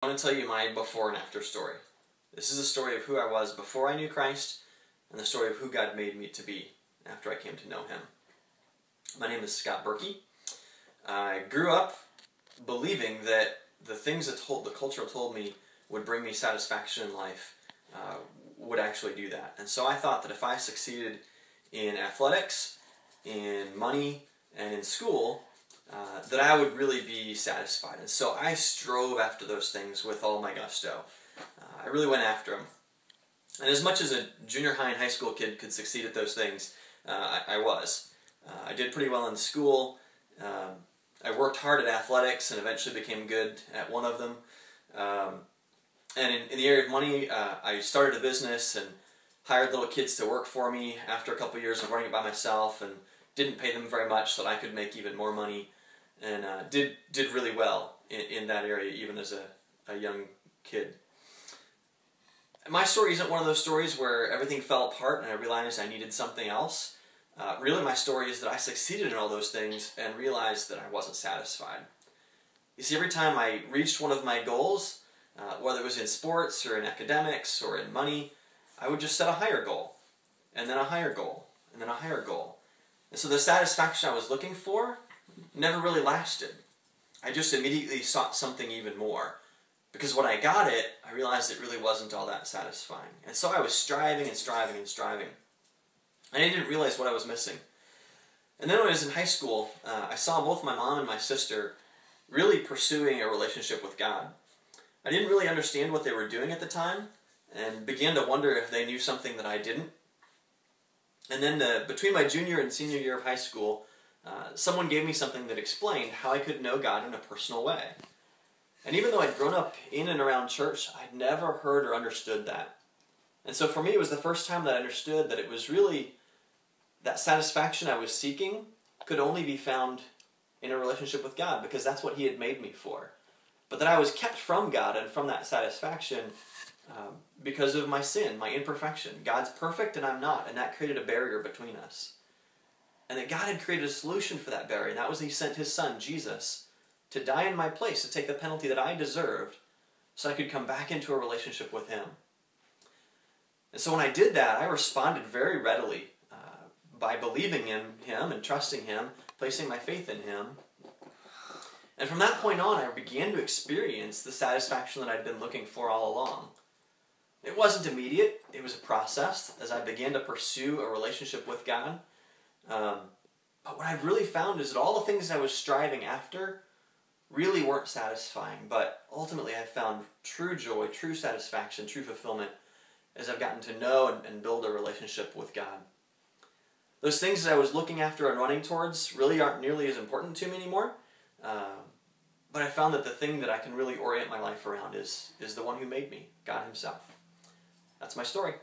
I want to tell you my before and after story. This is a story of who I was before I knew Christ and the story of who God made me to be after I came to know Him. My name is Scott Berkey. I grew up believing that the things that the culture told me would bring me satisfaction in life would actually do that. And so I thought that if I succeeded in athletics, in money, and in school, that I would really be satisfied. And so I strove after those things with all my gusto. I really went after them. And as much as a junior high and high school kid could succeed at those things, I was. I did pretty well in school. I worked hard at athletics and eventually became good at one of them. And in the area of money, I started a business and hired little kids to work for me after a couple of years of running it by myself, and didn't pay them very much so that I could make even more money, and did really well in that area even as a young kid. My story isn't one of those stories where everything fell apart and I realized I needed something else. Really, my story is that I succeeded in all those things and realized that I wasn't satisfied. You see, every time I reached one of my goals, whether it was in sports or in academics or in money, I would just set a higher goal, and then a higher goal, and then a higher goal. And so the satisfaction I was looking for never really lasted. I just immediately sought something even more. Because when I got it, I realized it really wasn't all that satisfying. And so I was striving and striving and striving. And I didn't realize what I was missing. And then when I was in high school, I saw both my mom and my sister really pursuing a relationship with God. I didn't really understand what they were doing at the time, and began to wonder if they knew something that I didn't. And then between my junior and senior year of high school, someone gave me something that explained how I could know God in a personal way. And even though I'd grown up in and around church, I'd never heard or understood that. And so for me, it was the first time that I understood that it was really that satisfaction I was seeking could only be found in a relationship with God, because that's what He had made me for. But that I was kept from God and from that satisfaction because of my sin, my imperfection. God's perfect and I'm not, and that created a barrier between us. And that God had created a solution for that barrier, and that was He sent His Son, Jesus, to die in my place, to take the penalty that I deserved, so I could come back into a relationship with Him. And so when I did that, I responded very readily by believing in Him and trusting Him, placing my faith in Him. And from that point on, I began to experience the satisfaction that I'd been looking for all along. It wasn't immediate. It was a process as I began to pursue a relationship with God. But what I've really found is that all the things that I was striving after really weren't satisfying. But ultimately, I found true joy, true satisfaction, true fulfillment as I've gotten to know and build a relationship with God. Those things that I was looking after and running towards really aren't nearly as important to me anymore. But I found that the thing that I can really orient my life around is the one who made me, God Himself. That's my story.